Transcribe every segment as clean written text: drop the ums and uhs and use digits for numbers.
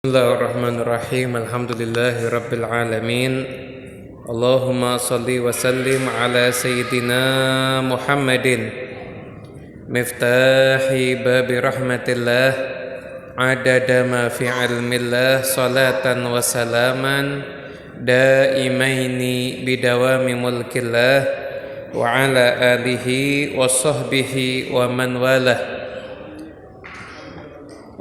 Bismillahirrahmanirrahim. Alhamdulillahi rabbil alamin. Allahumma salli wa sallim ala sayyidina Muhammadin miftahi babi rahmatillah adada ma fi ilmillah salatan wa salaman daimaini bidawami mulkillah wa ala alihi wa sahbihi wa man walah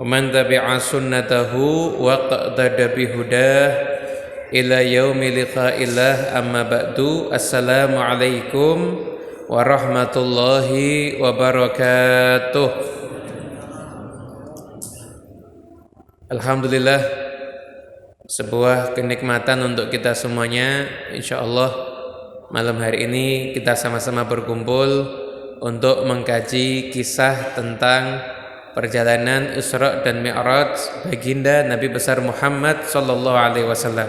ومن تبع سنته واقتدى بهداه إلى يوم لقاء الله أما بعد السلام عليكم ورحمة الله وبركاته. Alhamdulillah, sebuah kenikmatan untuk kita semuanya. InsyaAllah malam hari ini kita sama-sama berkumpul untuk mengkaji kisah tentang perjalanan Isra dan Mi'raj baginda Nabi besar Muhammad sallallahu alaihi wasallam.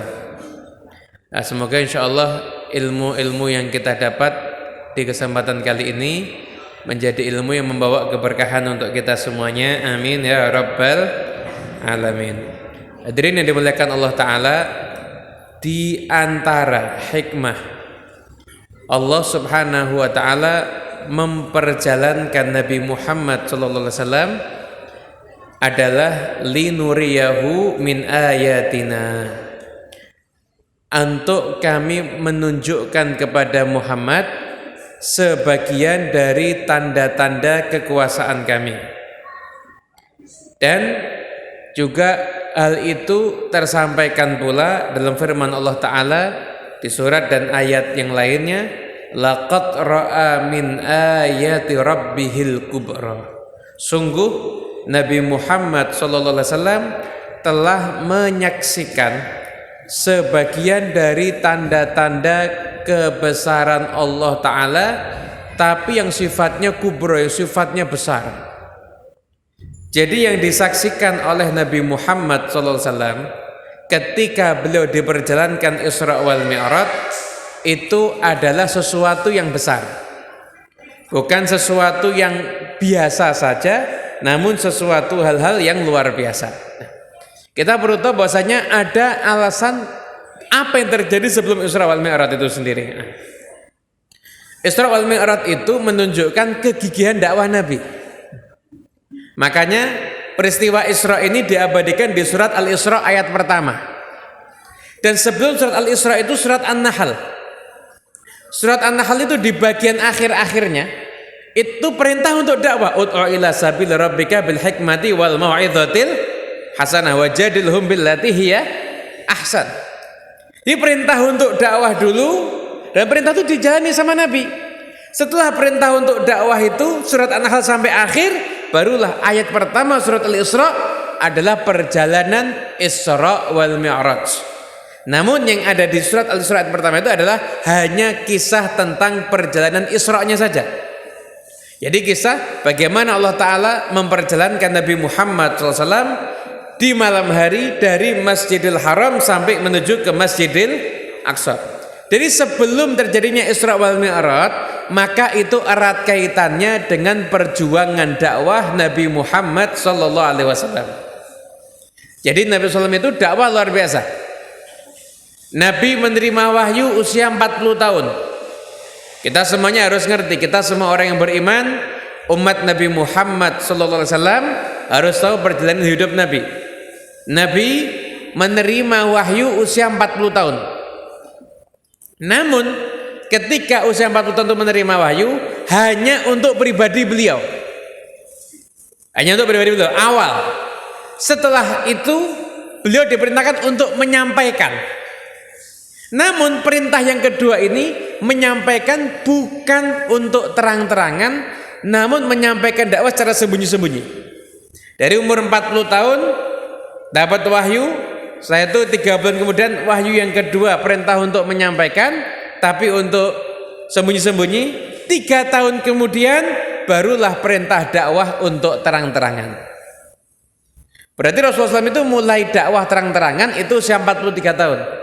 Semoga insyaallah ilmu-ilmu yang kita dapat di kesempatan kali ini menjadi ilmu yang membawa keberkahan untuk kita semuanya. Amin ya rabbal alamin. Hadirin yang dimuliakan Allah taala, di antara hikmah Allah Subhanahu wa taala memperjalankan Nabi Muhammad sallallahu alaihi wasallam adalah linuriyahu min ayatina, untuk kami menunjukkan kepada Muhammad sebagian dari tanda-tanda kekuasaan kami. Dan juga hal itu tersampaikan pula dalam firman Allah taala di surat dan ayat yang lainnya, laqad ra'a min ayati rabbihil kubra. Sungguh Nabi Muhammad sallallahu alaihi wasallam telah menyaksikan sebagian dari tanda-tanda kebesaran Allah taala, tapi yang sifatnya kubra, yang sifatnya besar. Jadi yang disaksikan oleh Nabi Muhammad sallallahu alaihi wasallam ketika beliau diperjalankan Isra wal Mi'raj itu adalah sesuatu yang besar, bukan sesuatu yang biasa saja, namun sesuatu hal-hal yang luar biasa. Kita perlu tahu bahwasanya ada alasan apa yang terjadi sebelum Isra wal Mi'raj itu sendiri. Isra wal Mi'raj itu menunjukkan kegigihan dakwah Nabi. Makanya peristiwa Isra ini diabadikan di surat Al-Isra ayat pertama. Dan sebelum surat Al-Isra itu surat An-Nahl. Surat An-Nahl itu di bagian akhir-akhirnya itu perintah untuk dakwah, ud'u ila sabil rabbika bil hikmati wal mau'izatil hasanah wajadilhum billati hiya ahsan. Ini perintah untuk dakwah dulu, dan perintah itu dijalani sama Nabi. Setelah perintah untuk dakwah itu surat An-Nahl sampai akhir, barulah ayat pertama surat Al-Isra adalah perjalanan Isra wal Mi'raj. Namun yang ada di surat Al-Isra pertama itu adalah hanya kisah tentang perjalanan Isra-nya saja. Jadi kisah bagaimana Allah Ta'ala memperjalankan Nabi Muhammad SAW di malam hari dari Masjidil Haram sampai menuju ke Masjidil Aqsa. Jadi sebelum terjadinya Isra wal Mi'raj, maka itu erat kaitannya dengan perjuangan dakwah Nabi Muhammad SAW. Jadi Nabi SAW itu dakwah luar biasa. Nabi menerima wahyu usia 40 tahun. Kita semuanya harus ngerti, kita semua orang yang beriman, umat Nabi Muhammad sallallahu alaihi wasallam harus tahu perjalanan hidup Nabi. Nabi menerima wahyu usia 40 tahun. Namun ketika usia 40 tahun itu menerima wahyu hanya untuk pribadi beliau. Hanya untuk pribadi beliau awal. Setelah itu beliau diperintahkan untuk menyampaikan. Namun perintah yang kedua ini menyampaikan bukan untuk terang-terangan, namun menyampaikan dakwah secara sembunyi-sembunyi. Dari umur 40 tahun dapat wahyu, setelah itu 3 bulan kemudian wahyu yang kedua, perintah untuk menyampaikan tapi untuk sembunyi-sembunyi. 3 tahun kemudian barulah perintah dakwah untuk terang-terangan. Berarti Rasulullah SAW itu mulai dakwah terang-terangan itu usia 43 tahun.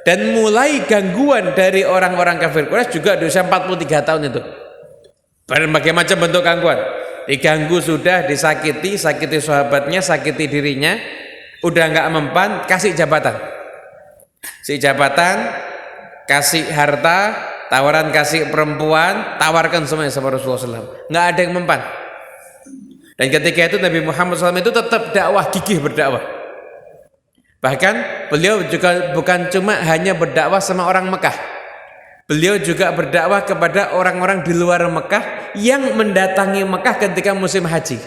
Dan mulai gangguan dari orang-orang kafir Quraisy juga di usia 43 tahun itu. Berbagai macam bentuk gangguan. Diganggu sudah, disakiti, sakiti sahabatnya, sakiti dirinya. Udah nggak mempan, kasih jabatan. Si jabatan, kasih harta, tawaran kasih perempuan, tawarkan semuanya sama Rasulullah SAW. Nggak ada yang mempan. Dan ketika itu Nabi Muhammad SAW itu tetap dakwah, gigih berdakwah. Bahkan beliau juga bukan cuma hanya berdakwah sama orang Mekah. Beliau juga berdakwah kepada orang-orang di luar Mekah yang mendatangi Mekah ketika musim haji.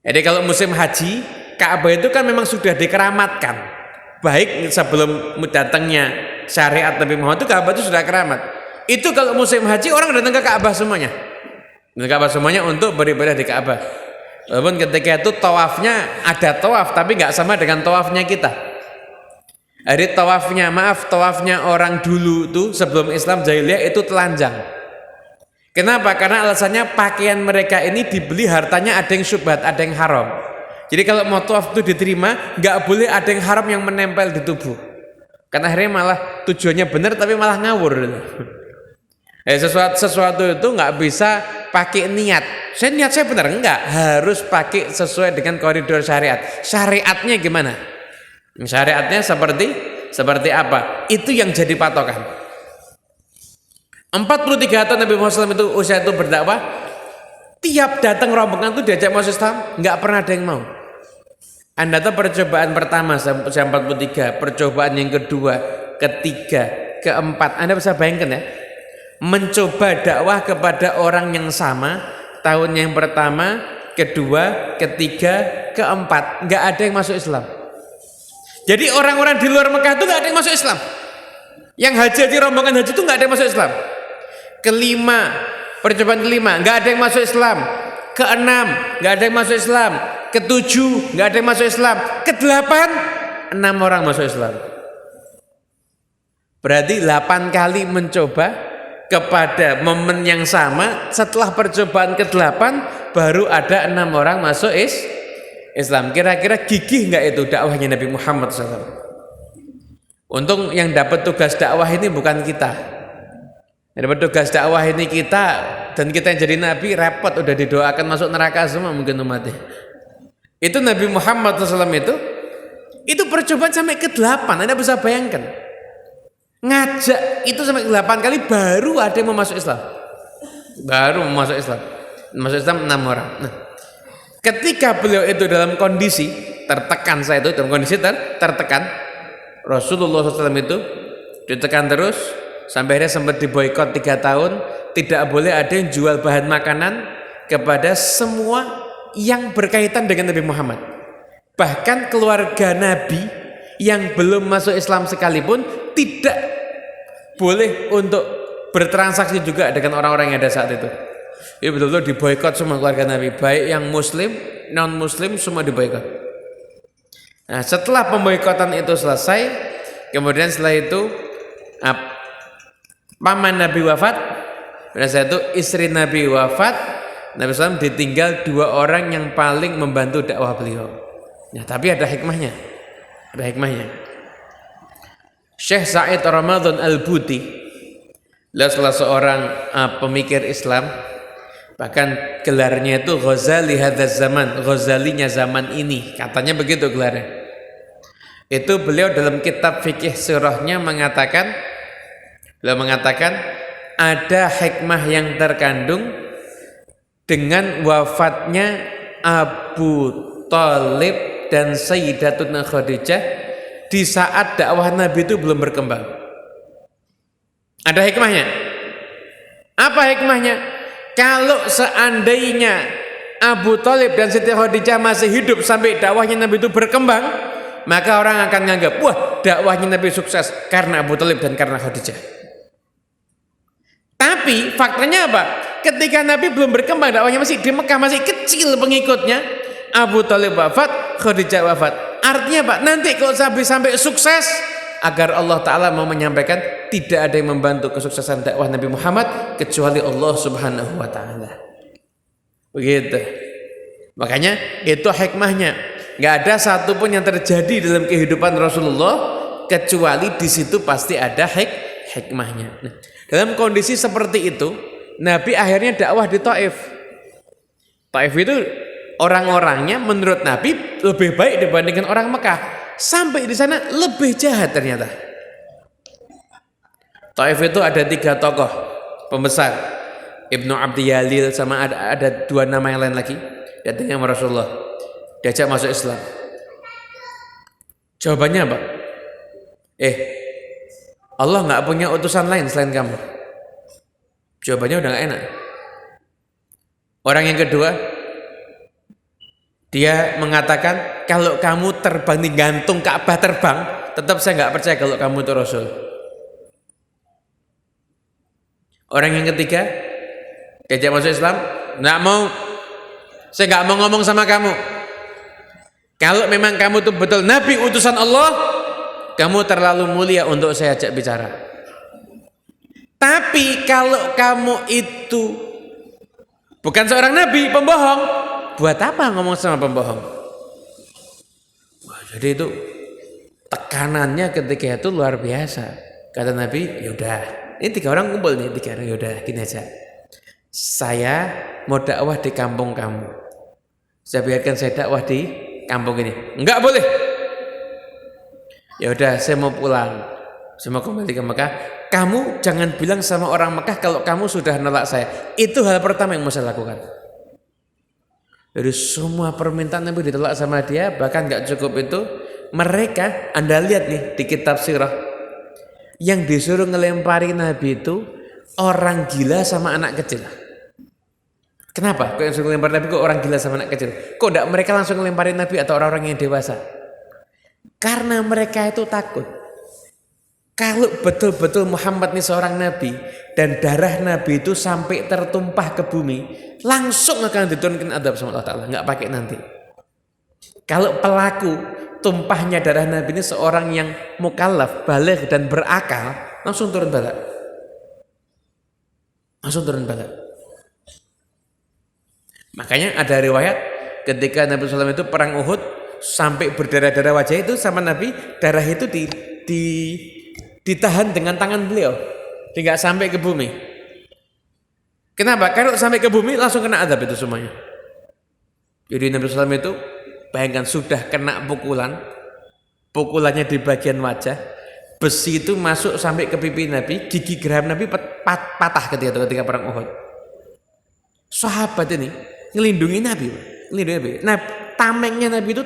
Jadi kalau musim haji, Ka'bah itu kan memang sudah dikeramatkan. Baik sebelum datangnya syariat Nabi Muhammad itu Ka'bah itu sudah keramat. Itu kalau musim haji orang datang ke Ka'bah semuanya. Dan Ka'bah semuanya untuk beribadah di Ka'bah. Walaupun ketika itu tawafnya ada tawaf tapi nggak sama dengan tawafnya kita. Jadi tawafnya orang dulu tuh sebelum Islam jahiliyah itu telanjang. Kenapa? Karena alasannya pakaian mereka ini dibeli hartanya ada yang syubhat, ada yang haram. Jadi kalau mau tawaf itu diterima, nggak boleh ada yang haram yang menempel di tubuh. Karena akhirnya malah tujuannya benar tapi malah ngawur. Sesuatu itu nggak bisa pakai niat. Niat saya benar, enggak, harus pakai sesuai dengan koridor syariat. Syariatnya gimana? Syariatnya seperti apa? Itu yang jadi patokan. 43 tahun Nabi Muhammad SAW itu usia itu berdakwah. Tiap datang rombongan itu diajak masuk Islam, nggak pernah ada yang mau. Anda tahu percobaan pertama usia 43, percobaan yang kedua, ketiga, keempat. Anda bisa bayangkan ya, mencoba dakwah kepada orang yang sama, tahun yang pertama, kedua, ketiga, keempat, nggak ada yang masuk Islam. Jadi orang-orang di luar Mekah itu nggak ada yang masuk Islam. Yang haji rombongan haji itu nggak ada yang masuk Islam. Kelima, percobaan kelima, nggak ada yang masuk Islam. Keenam, nggak ada yang masuk Islam. Ketujuh, nggak ada yang masuk Islam. Kedelapan, 6 orang masuk Islam. Berarti 8 kali mencoba kepada momen yang sama. Setelah percobaan ke-8 baru ada 6 orang masuk Islam. Kira-kira gigih nggak itu dakwahnya Nabi Muhammad SAW? Untung yang dapat tugas dakwah ini bukan kita. Yang dapat tugas dakwah ini kita, dan kita yang jadi nabi repot, udah didoakan masuk neraka semua mungkin umatnya. Itu Nabi Muhammad SAW itu percobaan sampai ke-8. Anda bisa bayangkan, ngajak itu sampai 8 kali baru ada yang mau masuk Islam. Baru mau masuk Islam. Masuk Islam 6 orang. Nah, ketika beliau itu dalam kondisi tertekan, saya itu dalam kondisi tertekan, Rasulullah SAW itu ditekan terus sampai akhirnya sempat diboikot 3 tahun. Tidak boleh ada yang jual bahan makanan kepada semua yang berkaitan dengan Nabi Muhammad. Bahkan keluarga Nabi yang belum masuk Islam sekalipun tidak boleh untuk bertransaksi juga dengan orang-orang yang ada saat itu. Ini betul-betul diboikot semua keluarga Nabi, baik yang muslim, non muslim, semua diboikot. Nah, setelah pemboikotan itu selesai, kemudian setelah itu paman Nabi wafat, pada saat itu istri Nabi wafat, Nabi SAW ditinggal 2 orang yang paling membantu dakwah beliau. Nah, tapi ada hikmahnya. Ada hikmahnya. Syekh Said Ramadan Al-Buti, adalah salah seorang pemikir Islam, bahkan gelarnya itu Ghazali hadzal zaman, Ghazalinya zaman ini, katanya begitu gelarnya. Itu beliau dalam kitab fikih surahnya mengatakan, beliau mengatakan ada hikmah yang terkandung dengan wafatnya Abu Thalib dan Sayyidatuna Khadijah di saat dakwah Nabi itu belum berkembang. Ada hikmahnya. Apa hikmahnya? Kalau seandainya Abu Thalib dan Siti Khadijah masih hidup sampai dakwahnya Nabi itu berkembang, maka orang akan menganggap, wah, dakwahnya Nabi sukses karena Abu Thalib dan karena Khadijah. Tapi faktanya apa? Ketika Nabi belum berkembang, dakwahnya masih di Mekah, masih kecil pengikutnya, Abu Thalib wafat, Khadijah wafat. Artinya apa? Nanti kalau sampai sukses, agar Allah Ta'ala mau menyampaikan, tidak ada yang membantu kesuksesan dakwah Nabi Muhammad kecuali Allah Subhanahu wa Ta'ala. Begitu. Makanya itu hikmahnya. Gak ada satupun yang terjadi dalam kehidupan Rasulullah kecuali di situ pasti ada hikmahnya. Nah, dalam kondisi seperti itu, Nabi akhirnya dakwah di Taif. Taif itu orang-orangnya menurut Nabi lebih baik dibandingkan orang Mekah. Sampai di sana lebih jahat ternyata. Taif itu ada 3 tokoh pembesar, Ibnu Abdi Yalil sama ada 2 nama yang lain lagi. Datangnya sama Rasulullah, diajak masuk Islam. Jawabannya apa? Allah nggak punya utusan lain selain kamu. Jawabannya udah nggak enak. Orang yang kedua, dia mengatakan kalau kamu terbang gantung Ka'bah terbang, tetap saya nggak percaya kalau kamu itu Rasul. Orang yang ketiga, diajak masuk Islam, nggak mau. Saya nggak mau ngomong sama kamu. Kalau memang kamu itu betul Nabi utusan Allah, kamu terlalu mulia untuk saya ajak bicara. Tapi kalau kamu itu bukan seorang Nabi, pembohong, buat apa ngomong sama pembohong? Wah, jadi itu tekanannya ketika itu luar biasa. Kata Nabi, yaudah, ini 3 orang kumpul nih, 3 orang, yaudah gini aja. Saya mau dakwah di kampung kamu. Saya biarkan saya dakwah di kampung ini. Enggak boleh. Ya udah, saya mau pulang. Saya mau kembali ke Mekah. Kamu jangan bilang sama orang Mekah kalau kamu sudah nolak saya. Itu hal pertama yang mau saya lakukan. Dari semua permintaan Nabi ditolak sama dia, bahkan enggak cukup itu, mereka, Anda lihat nih di kitab sirah, yang disuruh ngelempari Nabi itu orang gila sama anak kecil. Kenapa? Kok yang suruh ngelempari Nabi kok orang gila sama anak kecil? Kok enggak mereka langsung ngelemparin Nabi atau orang-orang yang dewasa? Karena mereka itu takut. Kalau betul-betul Muhammad ini seorang Nabi dan darah Nabi itu sampai tertumpah ke bumi, langsung akan diturunkan adab sama Allah Ta'ala, nggak pakai nanti. Kalau pelaku tumpahnya darah Nabi ini seorang yang mukallaf, baligh dan berakal, langsung turun bala. Langsung turun bala. Makanya ada riwayat ketika Nabi SAW itu perang Uhud sampai berdarah-darah wajah itu sama Nabi, darah itu ditahan dengan tangan beliau, tidak sampai ke bumi. Kenapa? Kalau sampai ke bumi langsung kena azab itu semuanya. Jadi Nabi SAW itu bayangkan sudah kena pukulannya di bagian wajah, besi itu masuk sampai ke pipi Nabi, gigi geraham Nabi patah ketika perang Uhud. Sahabat ini ngelindungi Nabi. Nah, tamengnya Nabi itu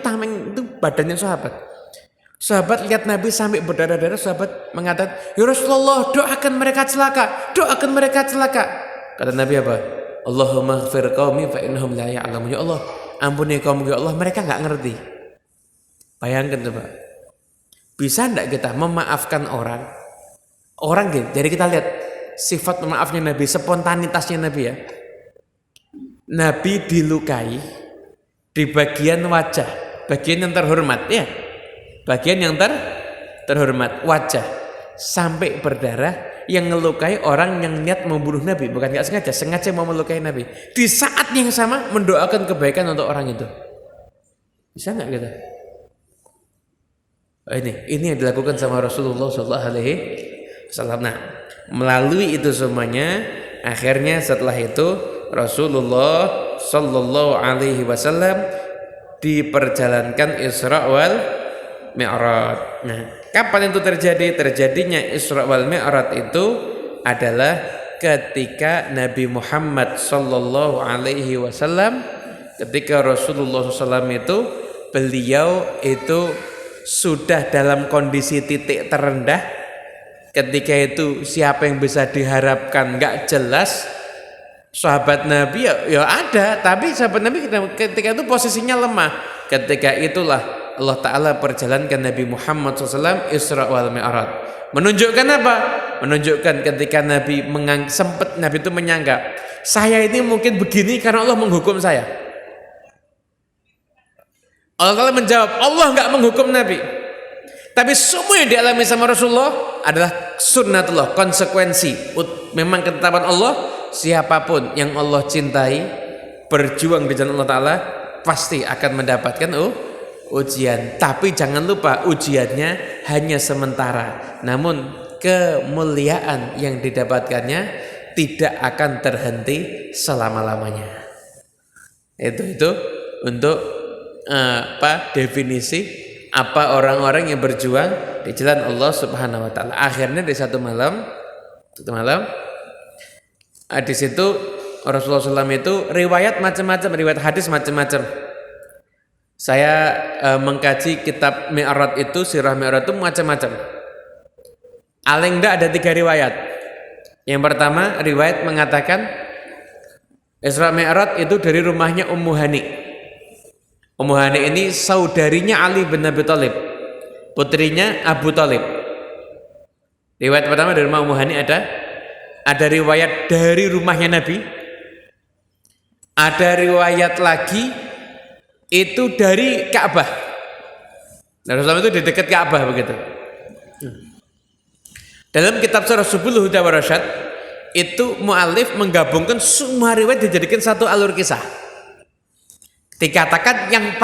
badannya sahabat. Sahabat lihat Nabi sampai berdarah-darah, sahabat mengatakan, "Ya Rasulullah, doakan mereka celaka, doakan mereka celaka." Kata Nabi apa? "Allahumma ighfir qaumi fa innahum la ya'lamun." Ya Allah, ampuni kaum ya Allah, mereka enggak ngerti. Bayangkan coba. Bisa enggak kita memaafkan orang? Orang gitu. Jadi kita lihat sifat memaafnya Nabi, spontanitasnya Nabi ya. Nabi dilukai di bagian wajah, bagian yang terhormat ya. Bagian yang terhormat, wajah, sampai berdarah, yang ngelukai orang yang niat membunuh Nabi, bukan nggak sengaja mau melukai Nabi. Di saat yang sama mendoakan kebaikan untuk orang itu. Bisa nggak kita? Ini yang dilakukan sama Rasulullah SAW. Nah, melalui itu semuanya, akhirnya setelah itu Rasulullah Sallallahu Alaihi Wasallam diperjalankan Isra wal Mi'raj. Nah, kapan itu terjadi? Terjadinya Isra wal Mi'raj itu adalah ketika Nabi Muhammad Sallallahu Alaihi Wasallam, ketika Rasulullah SAW itu beliau itu sudah dalam kondisi titik terendah. Ketika itu siapa yang bisa diharapkan nggak jelas. Sahabat Nabi ya ada, tapi sahabat Nabi ketika itu posisinya lemah. Ketika itulah Allah Ta'ala perjalankan Nabi Muhammad SAW Isra wal Mi'raj. Menunjukkan apa? Menunjukkan ketika Nabi Nabi itu menyangka, saya ini mungkin begini karena Allah menghukum saya. Allah Ta'ala menjawab, Allah nggak menghukum Nabi. Tapi semua yang dialami sama Rasulullah adalah sunnatullah, konsekuensi. Memang ketetapan Allah, siapapun yang Allah cintai, berjuang di jalan Allah Ta'ala, pasti akan mendapatkan ujian. Tapi jangan lupa, ujiannya hanya sementara. Namun kemuliaan yang didapatkannya tidak akan terhenti selama-lamanya. Itu untuk definisi apa orang-orang yang berjuang di jalan Allah Subhanahu wa taala. Akhirnya di satu malam di situ Rasulullah SAW itu riwayat macam-macam, riwayat hadis macam-macam. Saya mengkaji kitab Mi'raj itu, sirah Mi'raj itu macam-macam. Paling enggak ada 3 riwayat. Yang pertama riwayat mengatakan Isra Mi'raj itu dari rumahnya Ummu Hani. Ummu Hani ini saudarinya Ali bin Abi Thalib, putrinya Abu Thalib. Riwayat pertama dari rumah Ummu Hani ada riwayat dari rumahnya Nabi. Ada riwayat lagi itu dari Ka'bah. Nah, Rasulullah itu di dekat Ka'bah begitu. Dalam kitab Syarah Subul Huda wa Rasyad itu mu'alif menggabungkan semua riwayat dijadikan satu alur kisah. Dikatakan yang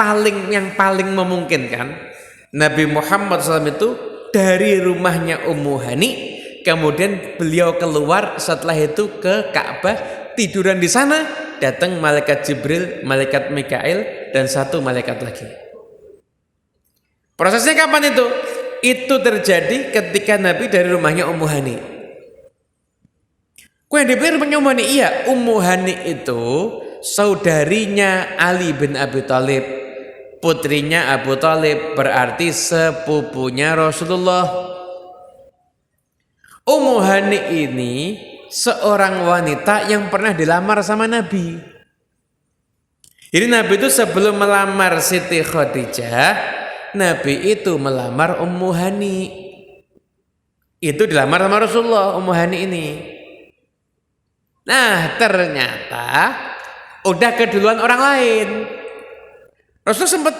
paling memungkinkan Nabi Muhammad SAW itu dari rumahnya Ummu Hani, kemudian beliau keluar setelah itu ke Ka'bah, tiduran di sana, datang malaikat Jibril, malaikat Mikail, dan satu malaikat lagi. Prosesnya kapan itu? Itu terjadi ketika Nabi dari rumahnya Ummu Hani. Kau yang dipilih rumahnya Ummu Hani? Iya, Ummu Hani itu saudarinya Ali bin Abi Thalib, putrinya Abu Thalib, berarti sepupunya Rasulullah. Ummu Hani ini seorang wanita yang pernah dilamar sama Nabi. Jadi Nabi itu sebelum melamar Siti Khadijah, Nabi itu melamar Ummu Hani. Itu dilamar sama Rasulullah, Ummu Hani ini. Nah, ternyata udah keduluan orang lain. Rasulullah sempat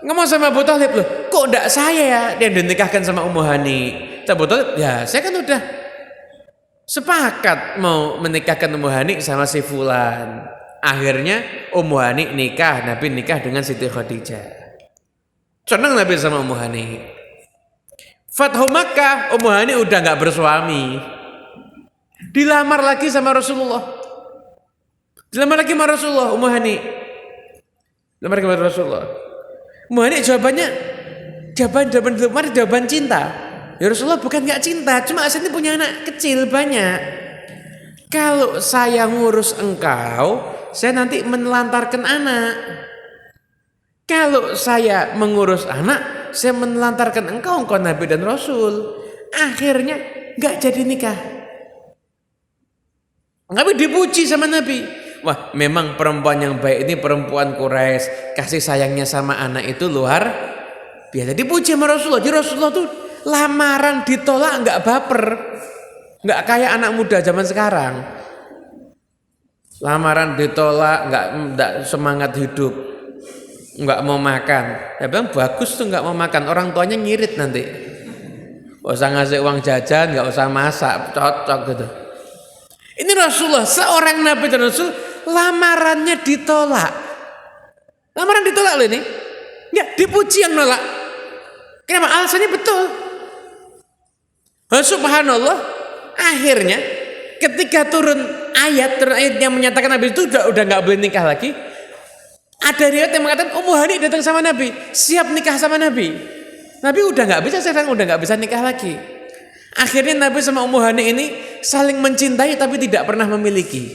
ngomong sama Abu Thalib, loh, kok enggak saya ya yang dinikahkan sama Ummu Hani? Abu Thalib, ya saya kan udah sepakat mau menikahkan Ummu Hani sama si fulan. Akhirnya Ummu Hani nikah, Nabi nikah dengan Siti Khadijah. Senang Nabi sama Ummu Hani. Fathu Makkah, Ummu Hani udah nggak bersuami. Dilamar lagi sama Rasulullah. Dilamar lagi sama Rasulullah, Ummu Hani. Dilamar lagi sama Rasulullah. Ummu Hani jawaban cinta. Ya Rasulullah bukan nggak cinta, cuma saya ini punya anak kecil banyak. Kalau saya ngurus engkau, saya nanti menelantarkan anak. Kalau saya mengurus anak, saya menelantarkan engkau Nabi dan Rasul. Akhirnya gak jadi nikah. Nabi dipuji sama Nabi. Wah, memang perempuan yang baik ini perempuan Quraisy. Kasih sayangnya sama anak itu luar biasa. Dipuji sama Rasulullah. Jadi Rasulullah tuh lamaran ditolak gak baper. Gak kayak anak muda zaman sekarang. Lamaran ditolak gak semangat hidup. Nggak mau makan, ya bilang bagus tuh nggak mau makan, orang tuanya ngirit nanti, nggak usah ngasih uang jajan, nggak usah masak, cocok gitu. Ini Rasulullah, seorang Nabi dan Rasul, lamarannya ditolak, lamaran ditolak loh ini, nggak dipuji yang nolak. Kenapa? Alasannya betul. Subhanallah, akhirnya ketika turun ayat yang menyatakan Nabi itu udah nggak boleh nikah lagi. Ada riwayat yang mengatakan Ummu Hani datang sama Nabi, siap nikah sama Nabi. Nabi udah nggak bisa, sekarang udah nggak bisa nikah lagi. Akhirnya Nabi sama Ummu Hani ini saling mencintai tapi tidak pernah memiliki.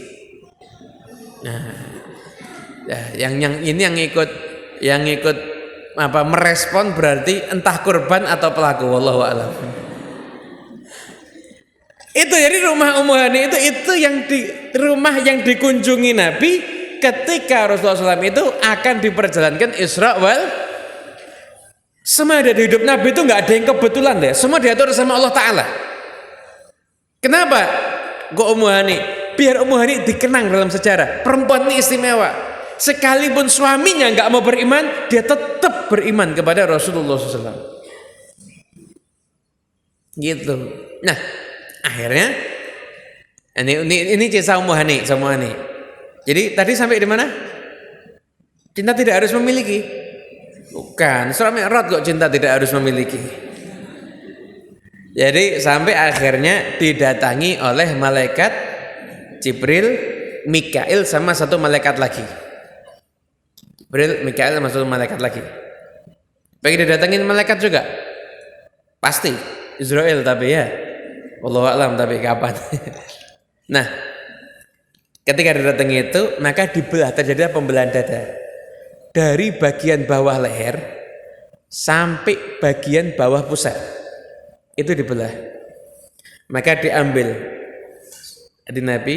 Nah, yang ikut merespon berarti entah korban atau pelaku, wallahu a'lam. Itu jadi rumah Ummu Hani itu yang di rumah yang dikunjungi Nabi. Ketika Rasulullah SAW itu akan diperjalankan Isra wal semua ada di hidup Nabi itu nggak ada yang kebetulan deh, semua diatur sama Allah Ta'ala. Kenapa? Kok Ummu Hani? Biar Ummu Hani dikenang dalam sejarah, perempuan ini istimewa. Sekalipun suaminya nggak mau beriman, dia tetap beriman kepada Rasulullah SAW. Gitu. Nah, akhirnya ini kisah Ummu Hani, semua ini. Jadi tadi sampai di mana? Cinta tidak harus memiliki. Bukan, surah Mi'raj kok cinta tidak harus memiliki. Jadi sampai akhirnya didatangi oleh malaikat Jibril, Mikail sama satu malaikat lagi. Jibril, Mikail masuk malaikat lagi. Pengen didatengin malaikat juga? Pasti. Israel tapi ya. Wallahu a'lam tapi kapan. Nah, ketika didatangi itu, maka dibelah, terjadi pembelahan dada. Dari bagian bawah leher sampai bagian bawah pusat. Itu dibelah. Maka diambil di Nabi,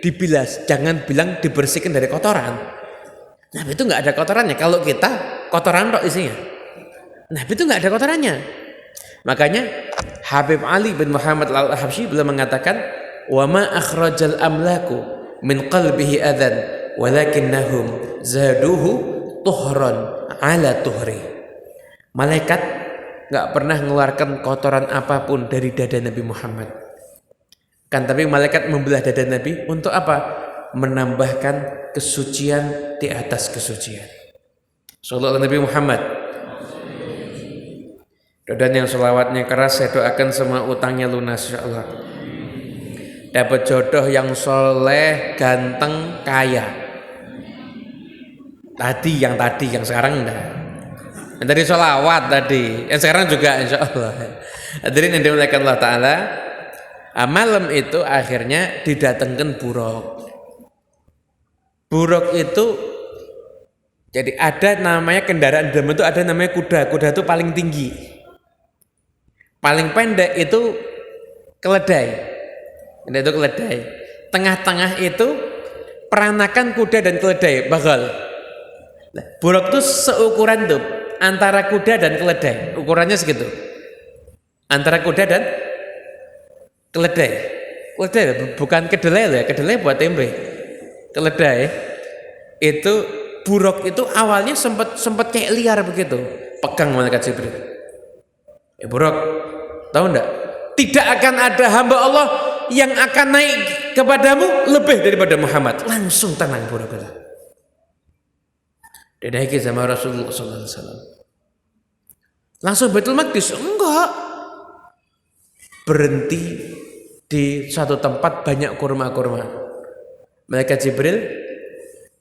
dibilas, jangan bilang dibersihkan dari kotoran. Nabi itu nggak ada kotorannya. Kalau kita kotoran tok isinya. Nabi itu nggak ada kotorannya. Makanya Habib Ali bin Muhammad al-Habsyi beliau mengatakan, wa ma akhrajal amlaku min qalbihi adan walakinnahum zaduhu tuhran ala tuhri. Malaikat nggak pernah mengeluarkan kotoran apapun dari dada Nabi Muhammad. Kan tapi malaikat membelah dada Nabi untuk apa? Menambahkan kesucian di atas kesucian. Sallallahu Nabi Muhammad. Dan yang selawatnya keras, saya doakan semua utangnya lunas insyaallah. Dapat jodoh yang soleh, ganteng, kaya. Yang tadi, yang sekarang enggak. Yang tadi selawat tadi, yang sekarang juga insyaallah. Hadirin yang dimuliakan Allah Ta'ala, malam itu akhirnya didatangkan buruk. Buruk itu jadi ada namanya kendaraan dalam itu, ada namanya kuda. Kuda itu paling tinggi. Paling pendek itu keledai. Itu keledai. Tengah-tengah itu peranakan kuda dan keledai, bagal. Buruk itu seukuran tuh antara kuda dan keledai. Ukurannya segitu. Antara kuda dan keledai. Keledai bukan kedelai loh ya. Kedelai buat tempe. Keledai itu buruk itu awalnya sempat kayak liar begitu, pegang malaikat Jibril. Buruk, tahu enggak? Tidak akan ada hamba Allah yang akan naik kepadamu lebih daripada Muhammad. Langsung tenang buruk itu. Dinaiki sama Rasulullah Sallallahu Alaihi Wasallam. Langsung Baitul Maqdis? Enggak. Berhenti di satu tempat banyak kurma-kurma. Malaikat Jibril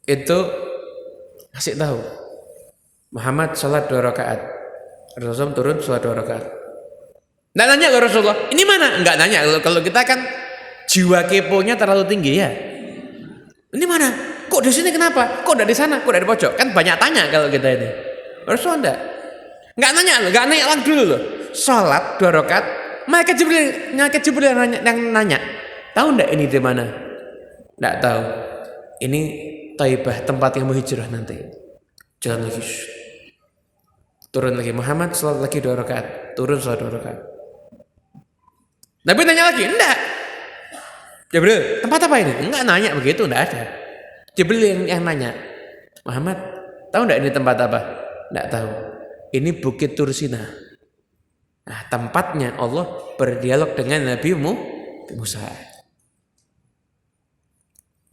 itu kasih tahu Muhammad sholat 2 rakaat. Rasulullah turun sholat 2 rakaat. Nggak nanya ke Rasulullah, ini mana? Nggak nanya. Kalau kita kan jiwa keponya terlalu tinggi ya. Ini mana? Kok di sini kenapa? Kok udah di sana? Kok udah di pojok? Kan banyak tanya kalau kita ini. Rasulullah nggak nanya loh, nggak nanya lang dulu loh. Sholat 2 rakaat. Malaikat Jibril yang nanya. Tahu nggak ini di mana? Nggak tahu. Ini Taibah, tempat yang mau hijrah nanti. Jalan lagi. Turun lagi. Muhammad sholat lagi 2 rakaat. Turun sholat 2 rakaat. Nabi nanya lagi. Enggak. Jibril, tempat apa ini? Enggak nanya begitu. Enggak ada. Jibril yang nanya. Muhammad, tahu enggak ini tempat apa? Enggak tahu. Ini Bukit Tursina. Nah, tempatnya Allah berdialog dengan Nabi Musa.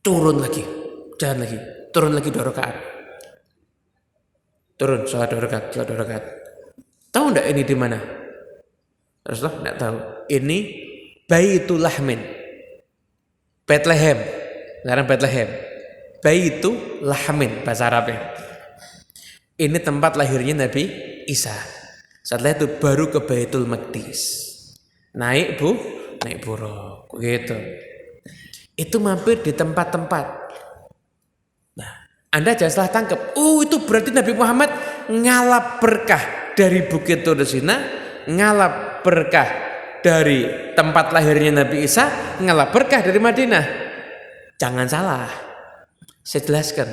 Turun lagi, jalan lagi, turun lagi 2 rakaat. Turun, sholat 2 rakaat, sholat 2 rakaat. Tahu enggak ini di mana? Rasulullah enggak tahu. Ini Baitul Lahmin. Bethlehem. Sekarang Bethlehem. Baitul Lahmin bahasa Arabnya. Ini tempat lahirnya Nabi Isa. Setelah itu baru ke Baitul Maqdis. Naik buruk, gitu. Itu mampir di tempat-tempat. Nah, Anda jangan salah tangkap. Itu berarti Nabi Muhammad ngalap berkah dari Bukit Tursina, ngalap berkah dari tempat lahirnya Nabi Isa, ngalap berkah dari Madinah. Jangan salah. Saya jelaskan.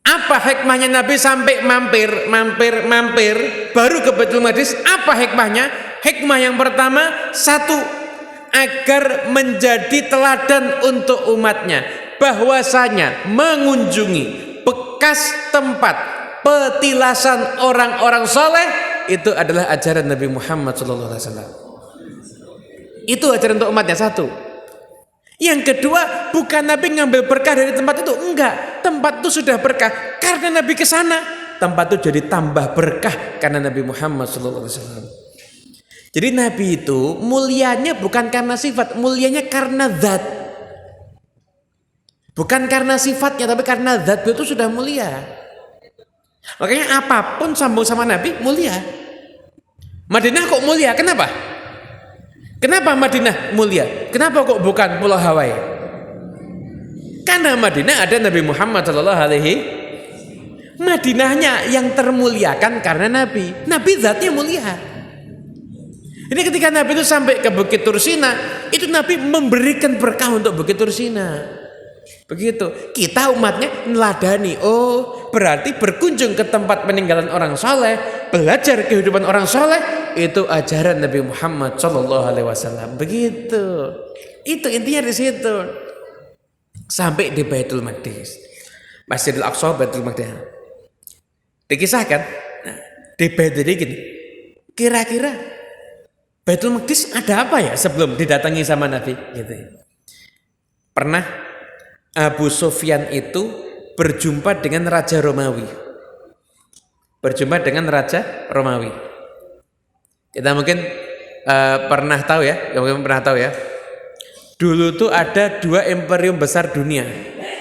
Apa hikmahnya Nabi sampai mampir baru ke Baitul Maqdis? Apa hikmahnya? Hikmah yang pertama, satu, agar menjadi teladan untuk umatnya, bahwasanya mengunjungi bekas tempat petilasan orang-orang soleh itu adalah ajaran Nabi Muhammad SAW. Itu ajaran untuk umatnya, satu. Yang kedua, bukan Nabi ngambil berkah dari tempat itu, enggak. Tempat itu sudah berkah karena Nabi ke sana. Tempat itu jadi tambah berkah karena Nabi Muhammad SAW. Jadi Nabi itu mulianya bukan karena sifat, mulianya karena zat. Bukan karena sifatnya, tapi karena zat itu sudah mulia. Makanya apapun sambung sama Nabi mulia. Madinah kok mulia? Kenapa? Kenapa Madinah mulia? Kenapa kok bukan Pulau Hawaii? Karena Madinah ada Nabi Muhammad Sallallahu Alaihi. Madinahnya yang termuliakan karena Nabi. Nabi zatnya mulia. Ini ketika Nabi itu sampai ke Bukit Tursina, itu Nabi memberikan berkah untuk Bukit Tursina. Begitu. Kita umatnya meneladani. Oh, berarti berkunjung ke tempat peninggalan orang soleh, belajar kehidupan orang soleh, itu ajaran Nabi Muhammad Sallallahu Alaihi Wasallam. Begitu. Itu intinya di situ. Sampai di Baitul Maqdis, Masjidil Aqsa, Baitul Maqdis. Dikisahkan, nah, di Baitul gini. Kira-kira Baitul Maqdis ada apa ya sebelum didatangi sama Nabi? Gitu. Pernah Abu Sufyan itu berjumpa dengan Raja Romawi. Berjumpa dengan Raja Romawi. Kita mungkin pernah tahu ya, mungkin pernah tahu ya. Dulu tuh ada dua imperium besar dunia,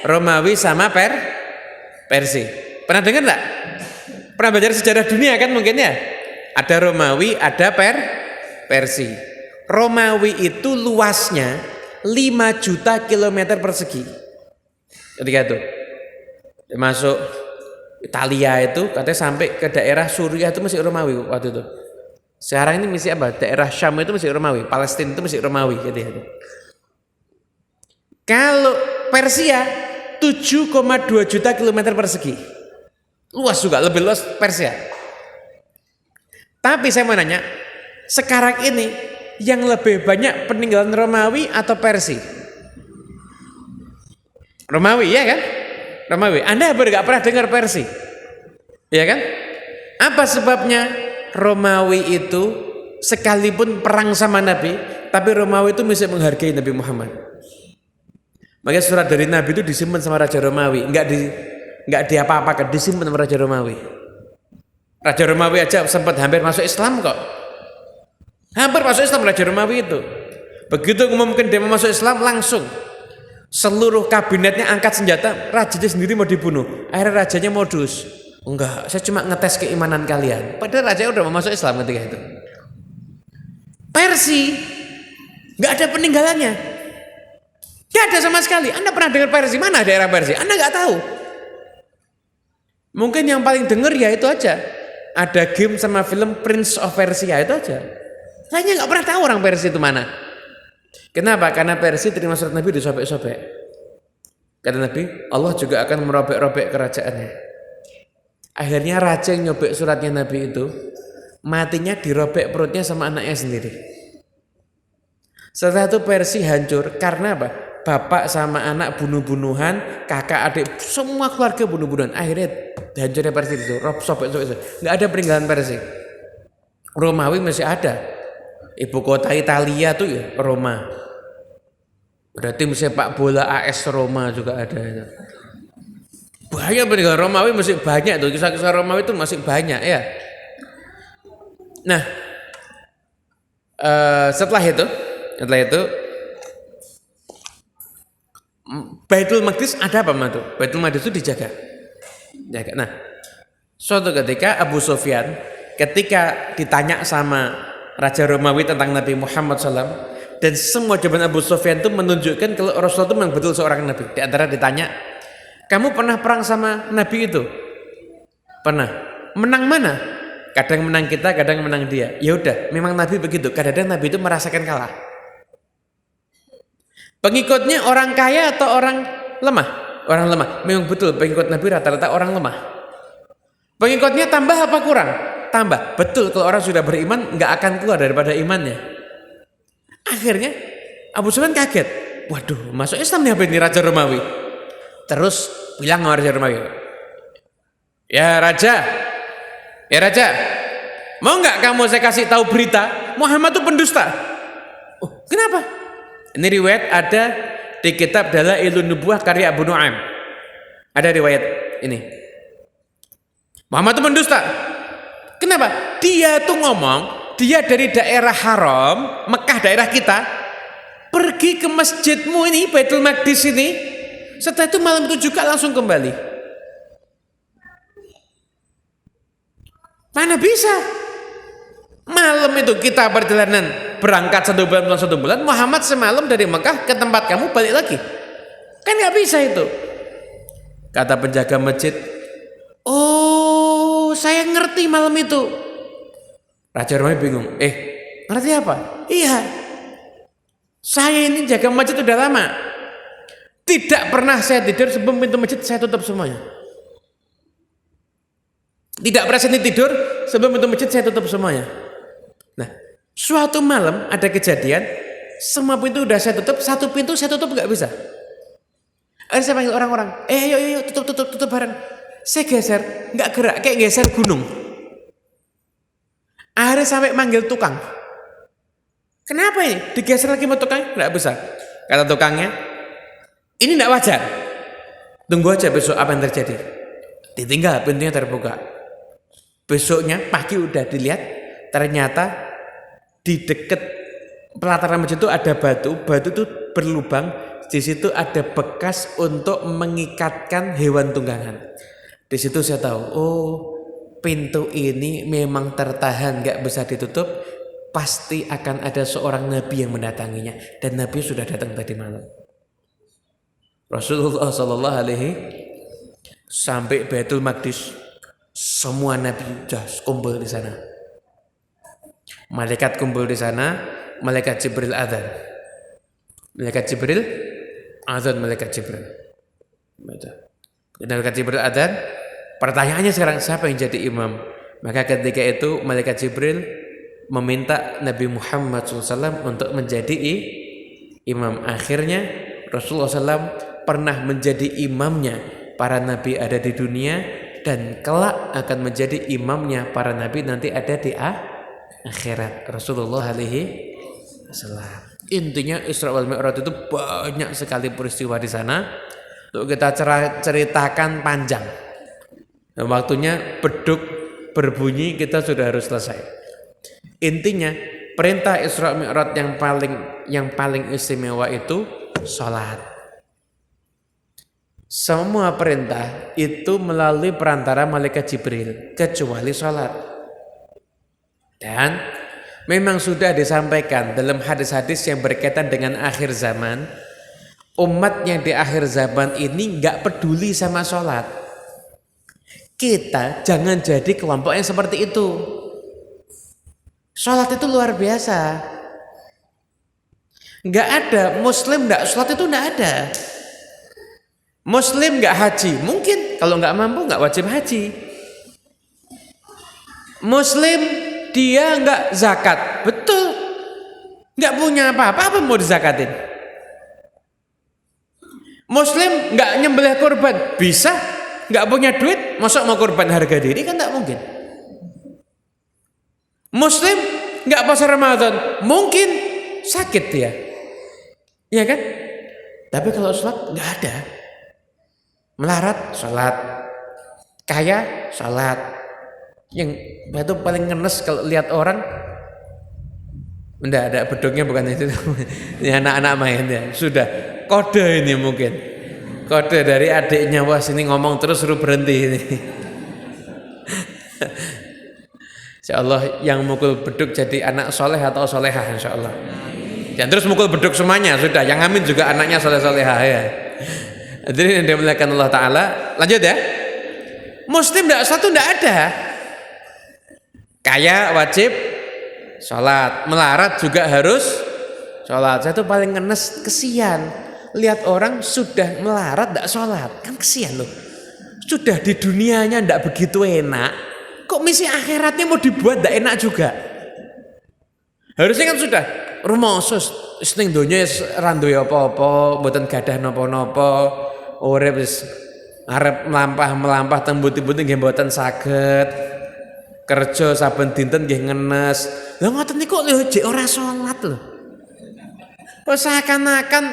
Romawi sama Persia. Pernah dengar nggak? Pernah belajar sejarah dunia kan mungkin ya? Ada Romawi, ada Persia. Romawi itu luasnya 5 juta kilometer persegi. Ketika itu masuk Italia itu katanya sampai ke daerah Suriah itu masih Romawi waktu itu. Sekarang ini masih apa? Daerah Syam itu masih Romawi, Palestina itu masih Romawi gitu ya. Kalau Persia 7,2 juta kilometer persegi. Luas juga, lebih luas Persia. Tapi saya mau nanya, sekarang ini yang lebih banyak peninggalan Romawi atau Persia? Romawi ya kan? Romawi. Anda nggak pernah dengar Persia? Ya kan? Apa sebabnya? Romawi itu sekalipun perang sama Nabi, tapi Romawi itu masih menghargai Nabi Muhammad. Makanya surat dari Nabi itu disimpan sama Raja Romawi, enggak diapa-apakan, disimpan sama Raja Romawi. Raja Romawi aja sempat hampir masuk Islam kok. Hampir masuk Islam Raja Romawi itu. Begitu mungkin dia mau masuk Islam langsung seluruh kabinetnya angkat senjata, rajanya sendiri mau dibunuh. Akhirnya rajanya modus. Enggak, saya cuma ngetes keimanan kalian. Padahal rajanya udah mau masuk Islam ketika itu. Persia enggak ada peninggalannya. Tidak ada sama sekali. Anda pernah dengar Persia? Mana daerah Persia? Anda nggak tahu. Mungkin yang paling dengar ya itu aja. Ada game sama film Prince of Persia itu aja. Lainnya nggak pernah tahu orang Persia itu mana. Kenapa? Karena Persia terima surat Nabi disobek-sobek. Kata Nabi, Allah juga akan merobek-robek kerajaannya. Akhirnya raja yang nyobek suratnya Nabi itu matinya dirobek perutnya sama anaknya sendiri. Setelah itu Persia hancur karena apa? Bapak sama anak bunuh-bunuhan, kakak adik semua keluarga bunuh-bunuhan. Akhirnya hancurnya Persia itu, sobek-sobek. Nggak ada peninggalan Persia. Romawi masih ada. Ibu kota Italia tuh ya Roma. Ada tim sepak bola AS Roma juga ada itu. Banyak peninggalan Romawi masih banyak tuh. Kisah-kisah Romawi itu masih banyak ya. Nah, setelah itu Baitul Maqdis ada apa tuh? Baitul Maqdis itu dijaga. Nah, suatu ketika Abu Sufyan ketika ditanya sama Raja Romawi tentang Nabi Muhammad SAW, dan semua jawaban Abu Sufyan itu menunjukkan kalau Rasulullah itu memang betul seorang Nabi. Di antara ditanya, kamu pernah perang sama Nabi itu? Pernah. Menang mana? Kadang menang kita, kadang menang dia. Ya udah, memang Nabi begitu. Kadang-kadang Nabi itu merasakan kalah. Pengikutnya orang kaya atau orang lemah? Orang lemah. Memang betul pengikut Nabi rata-rata orang lemah. Pengikutnya tambah apa kurang? Tambah. Betul kalau orang sudah beriman nggak akan keluar daripada imannya. Akhirnya Abu Sufyan kaget. Waduh, masuk Islam nih apa ini Raja Romawi? Terus bilang sama Raja Romawi, Ya Raja, mau nggak kamu saya kasih tahu berita Muhammad itu pendusta? Oh, kenapa? Ini riwayat ada di kitab Dalailun Nubuwah karya Abu Nu'aim. Ada riwayat ini. Muhammad itu pendusta. Kenapa? Dia tuh ngomong, dia dari daerah haram, Mekah daerah kita, pergi ke masjidmu ini, Baitul Maqdis ini, setelah itu malam itu juga langsung kembali. Mana bisa? Malam itu kita perjalanan berangkat 1 bulan pulang 1 bulan, Muhammad semalam dari Mekah ke tempat kamu balik lagi. Kan nggak bisa itu. Kata penjaga masjid, oh saya ngerti malam itu. Raja Romawi bingung, ngerti apa? Iya, saya ini jaga masjid udah lama. Tidak pernah saya tidur sebelum pintu masjid saya tutup semuanya. Tidak pernah saya tidur sebelum pintu masjid saya tutup semuanya. Nah, suatu malam ada kejadian, semua pintu udah saya tutup, satu pintu saya tutup nggak bisa. Akhirnya saya panggil orang-orang, ayo tutup bareng. Saya geser, nggak gerak, kayak geser gunung. Akhirnya sampai manggil tukang. Kenapa ini? Digeser lagi sama tukang? Nggak bisa. Kata tukangnya, ini nggak wajar. Tunggu aja besok apa yang terjadi. Ditinggal, pintunya terbuka. Besoknya pagi udah dilihat, ternyata di dekat pelataran masjid itu ada batu itu berlubang. Di situ ada bekas untuk mengikatkan hewan tunggangan. Di situ saya tahu, oh pintu ini memang tertahan, nggak bisa ditutup. Pasti akan ada seorang nabi yang mendatanginya, dan nabi sudah datang tadi malam. Rasulullah Shallallahu Alaihi sampai Baitul Maqdis, semua nabi sudah kumpul di sana. Malaikat kumpul di sana, malaikat Jibril adzan. Malaikat Jibril adzan. Pertanyaannya sekarang, siapa yang jadi imam? Maka ketika itu malaikat Jibril meminta Nabi Muhammad SAW untuk menjadi imam. Akhirnya Rasulullah SAW pernah menjadi imamnya para nabi ada di dunia, dan kelak akan menjadi imamnya para nabi nanti ada di akhirat. Rasulullah alaihi wasallam. Intinya Isra wal Mi'raj itu banyak sekali peristiwa di sana untuk kita ceritakan panjang. Dan waktunya beduk berbunyi, kita sudah harus selesai. Intinya perintah Isra Mi'raj yang paling istimewa itu salat. Semua perintah itu melalui perantara malaikat Jibril kecuali salat. Dan memang sudah disampaikan dalam hadis-hadis yang berkaitan dengan akhir zaman, umat yang di akhir zaman ini nggak peduli sama sholat. Kita jangan jadi kelompok yang seperti itu. Sholat itu luar biasa. Nggak ada Muslim nggak sholat, itu nggak ada. Muslim nggak haji, mungkin kalau nggak mampu nggak wajib haji. Muslim dia nggak zakat, betul, nggak punya apa-apa mau dizakatin. Muslim nggak nyembelih kurban, bisa, nggak punya duit, masa mau kurban harga diri, kan nggak mungkin. Muslim nggak puasa Ramadan, mungkin sakit dia, ya kan? Tapi kalau sholat nggak ada. Melarat sholat, kaya sholat. Yang itu paling ngenes kalau lihat orang, enggak ada beduknya, bukan itu. Ini anak-anak main ya. Sudah kode ini, mungkin kode dari adiknya, wah sini ngomong terus suruh berhenti ini. Insyaallah yang mukul beduk jadi anak soleh atau solehah, insyaallah. Dan terus mukul beduk semuanya, sudah yang amin juga anaknya soleh-solehah ya. Jadi yang dimuliakan Allah Ta'ala. Lanjut ya. Muslim tidak satu tidak ada. Kaya wajib sholat, melarat juga harus sholat. Saya tuh paling ngenes, kesian lihat orang sudah melarat tidak sholat, kan kesian loh. Sudah di dunianya tidak begitu enak, kok misi akhiratnya mau dibuat tidak enak juga. Harusnya kan sudah rumosos ning donya randuwe apa-apa, mboten gadah napa-napa, urip wis arep melampah teng pundi-pundi nggih mboten saged. Kerja saben dinten nggih ngenes. Lah ngoten niku lho jek ora salat lho. Wis seakan-akan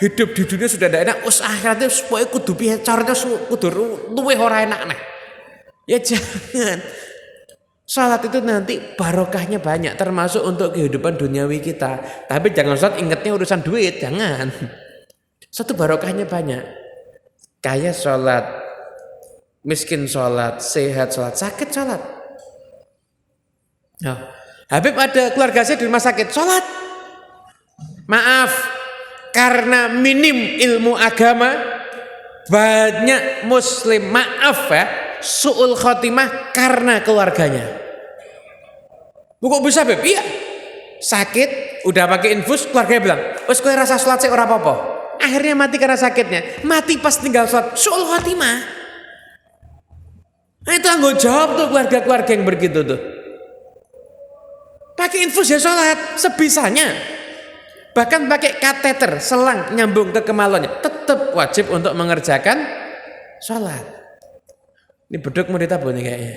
hidup di dunia sudah tidak enak, wis akhiratnya supaya kudu piye carane kudu luwih ora enak neh. Ya jangan. Salat itu nanti barokahnya banyak, termasuk untuk kehidupan duniawi kita. Tapi jangan salat ingetnya urusan duit, jangan. Satu barokahnya banyak. Kaya salat, miskin salat, sehat salat, sakit salat. Nah, Habib ada keluarga saya di rumah sakit, sholat. Maaf, karena minim ilmu agama, banyak muslim, maaf ya, su'ul khotimah karena keluarganya. Kok bisa Habib? Iya, sakit, udah pakai infus, keluarganya bilang, wes kowe rasa sholat sih ora apa-apa. Akhirnya mati karena sakitnya, mati pas tinggal sholat, su'ul khotimah. Nah, itu tanggung jawab tuh keluarga-keluarga yang begitu tuh. Pakai infus ya sholat sebisanya, bahkan pakai kateter selang nyambung ke kemaluannya, tetap wajib untuk mengerjakan sholat. Ini beduk mau ditabur nih kayaknya.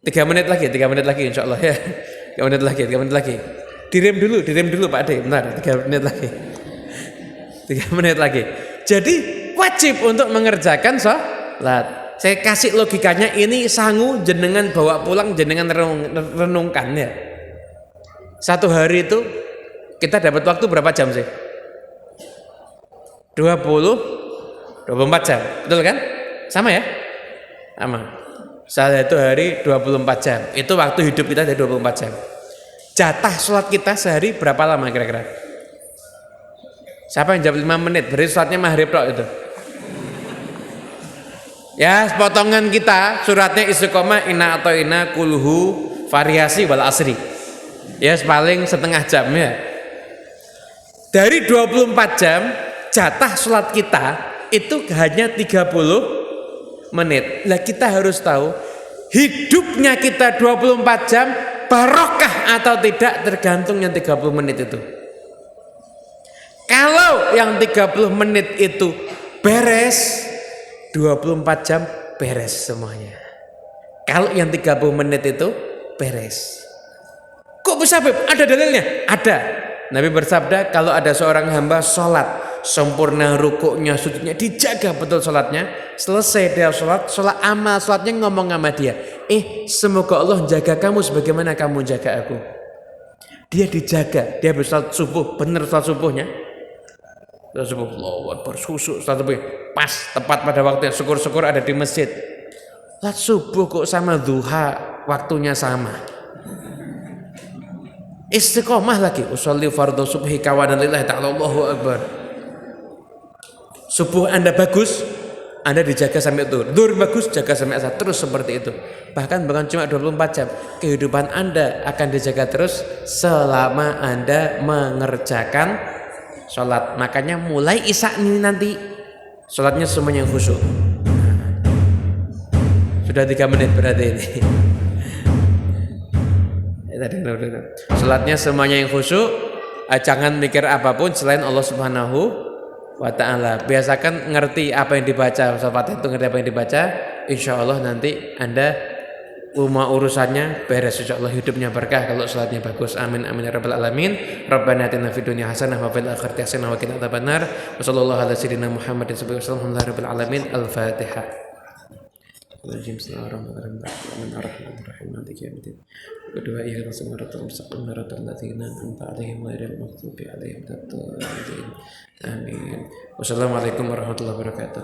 3 menit lagi insya Allah ya. 3 menit lagi. Direm dulu Pak Ade, benar 3 menit lagi. 3 menit lagi. Jadi wajib untuk mengerjakan sholat. Saya kasih logikanya, ini sangu jenengan bawa pulang, jenengan renungkan ya. Satu hari itu kita dapat waktu berapa jam sih? 24 jam, betul kan? Sama ya? Sama. Satu hari 24 jam. Itu waktu hidup kita dari 24 jam. Jatah sholat kita sehari berapa lama kira-kira? Siapa yang jawab 5 menit? Berarti sholatnya maghrib tok itu. Ya, potongan kita suratnya istiqomah, inna atau inna, kulhu, variasi wal asri. Ya, paling setengah jam ya. Dari 24 jam jatah sholat kita itu hanya 30 menit. Lah kita harus tahu hidupnya kita 24 jam barokah atau tidak tergantung yang 30 menit itu. Kalau yang 30 menit itu beres, 24 jam beres semuanya. Kalau yang 30 menit itu beres. Kok bisa Beb? Ada dalilnya? Ada. Nabi bersabda, kalau ada seorang hamba sholat sempurna rukuknya, sujudnya, dijaga betul sholatnya, selesai dia sholat amal sholatnya ngomong sama dia, semoga Allah jaga kamu sebagaimana kamu jaga aku. Dia dijaga, dia bersalat subuh, benar salat subuhnya. Salat subuh, Allahu Akbar, khusyuk salat subuh, pas tepat pada waktunya, syukur-syukur ada di masjid. Salat subuh kok sama duha waktunya sama. Istiqomah lagi, usolli fardhu subhi kawanan lillahi ta'ala, Allahu Akbar. Subuh Anda bagus, Anda dijaga sampai zuhur bagus, jaga sampai asar, terus seperti itu. Bahkan bukan cuma 24 jam, kehidupan Anda akan dijaga terus selama Anda mengerjakan sholat. Makanya mulai isya ini nanti sholatnya semuanya khusyuk. Sudah 3 menit berarti ini. Sholatnya semuanya yang khusyuk, jangan mikir apapun selain Allah Subhanahu wa ta'ala. Biasakan ngerti apa yang dibaca, sholat itu ngerti apa yang dibaca, insya Allah nanti Anda urusannya beres, insya Allah hidupnya berkah kalau sholatnya bagus. Amin amin ya rabbal alamin. Rabbana atina fid dunya hasanah wa fil akhirati hasanah wa qina adzabannar. Wa sallallahu ala sayyidina Muhammadin sallallahu alaihi wasallam. Rabbil alamin. Al-Fatihah. Bismillahirrahmanirrahim. Kedua iya rasulullah mustaqim naratul ladzina an'amta 'alaihim ghairil maghdubi 'alaihim waladdallin. Amin. Wassalamualaikum warahmatullahi wabarakatuh.